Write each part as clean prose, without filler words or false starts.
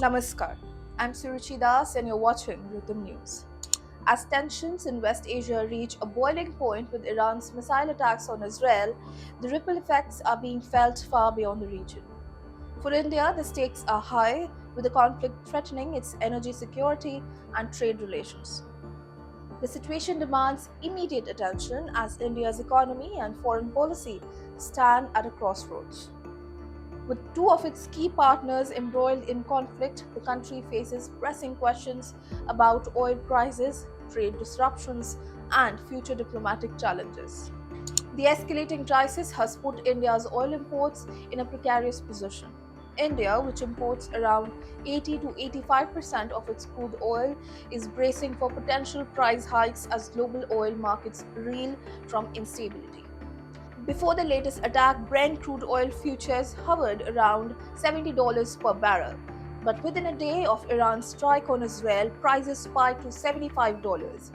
Namaskar. I'm Suruchi Das and you're watching Rhythm News. As tensions in West Asia reach a boiling point with Iran's missile attacks on Israel, the ripple effects are being felt far beyond the region. For India, the stakes are high, with the conflict threatening its energy security and trade relations. The situation demands immediate attention as India's economy and foreign policy stand at a crossroads. With two of its key partners embroiled in conflict, the country faces pressing questions about oil prices, trade disruptions, and future diplomatic challenges. The escalating crisis has put India's oil imports in a precarious position. India, which imports around 80 to 85% of its crude oil, is bracing for potential price hikes as global oil markets reel from instability. Before the latest attack, Brent crude oil futures hovered around $70 per barrel. But within a day of Iran's strike on Israel, prices spiked to $75.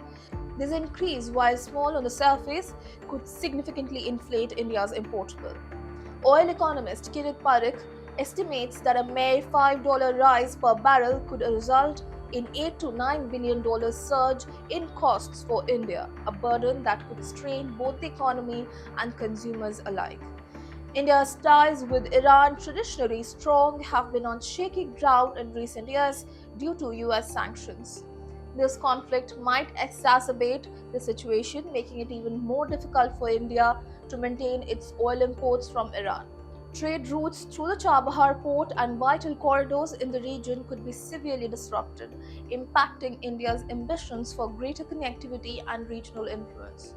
This increase, while small on the surface, could significantly inflate India's import bill. Oil economist Kirit Parikh estimates that a mere $5 rise per barrel could result in $8 to $9 billion surge in costs for India, a burden that could strain both the economy and consumers alike. India's ties with Iran, traditionally strong, have been on shaky ground in recent years due to US sanctions. This conflict might exacerbate the situation, making it even more difficult for India to maintain its oil imports from Iran. Trade routes through the Chabahar port and vital corridors in the region could be severely disrupted, impacting India's ambitions for greater connectivity and regional influence.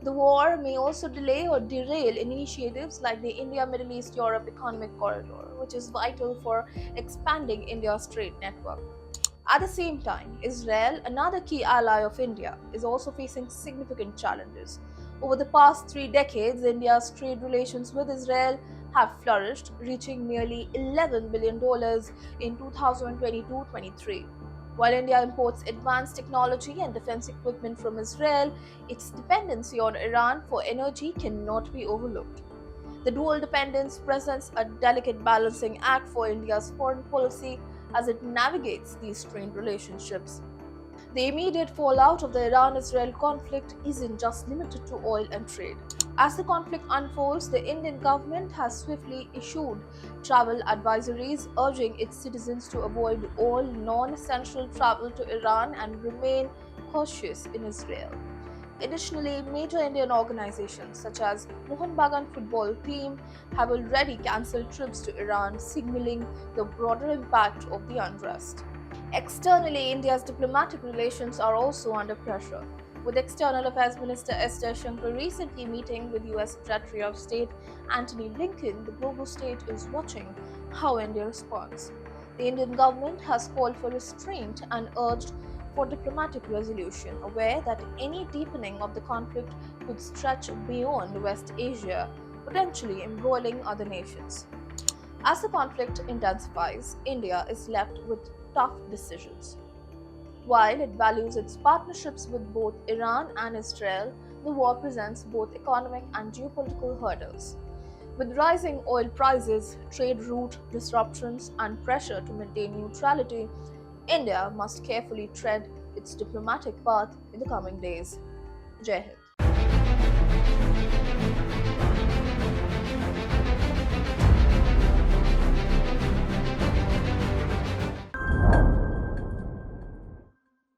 The war may also delay or derail initiatives like the India Middle East Europe Economic Corridor, which is vital for expanding India's trade network. At the same time, Israel, another key ally of India, is also facing significant challenges. Over the past 3 decades, India's trade relations with Israel have flourished, reaching nearly $11 billion in 2022-23. While India imports advanced technology and defense equipment from Israel, its dependency on Iran for energy cannot be overlooked. The dual dependence presents a delicate balancing act for India's foreign policy as it navigates these strained relationships. The immediate fallout of the Iran-Israel conflict isn't just limited to oil and trade. As the conflict unfolds, the Indian government has swiftly issued travel advisories urging its citizens to avoid all non-essential travel to Iran and remain cautious in Israel. Additionally, major Indian organizations such as Mohun Bagan football team have already cancelled trips to Iran, signaling the broader impact of the unrest. Externally, India's diplomatic relations are also under pressure, with External Affairs Minister S. Jaishankar recently meeting with US Secretary of State Antony Blinken. The global stage is watching how India responds. The Indian government has called for restraint and urged for diplomatic resolution, aware that any deepening of the conflict could stretch beyond West Asia, potentially embroiling other nations. As the conflict intensifies, India is left with tough decisions. While it values its partnerships with both Iran and Israel, the war presents both economic and geopolitical hurdles. With rising oil prices, trade route disruptions, and pressure to maintain neutrality, India must carefully tread its diplomatic path in the coming days. Jai Hind.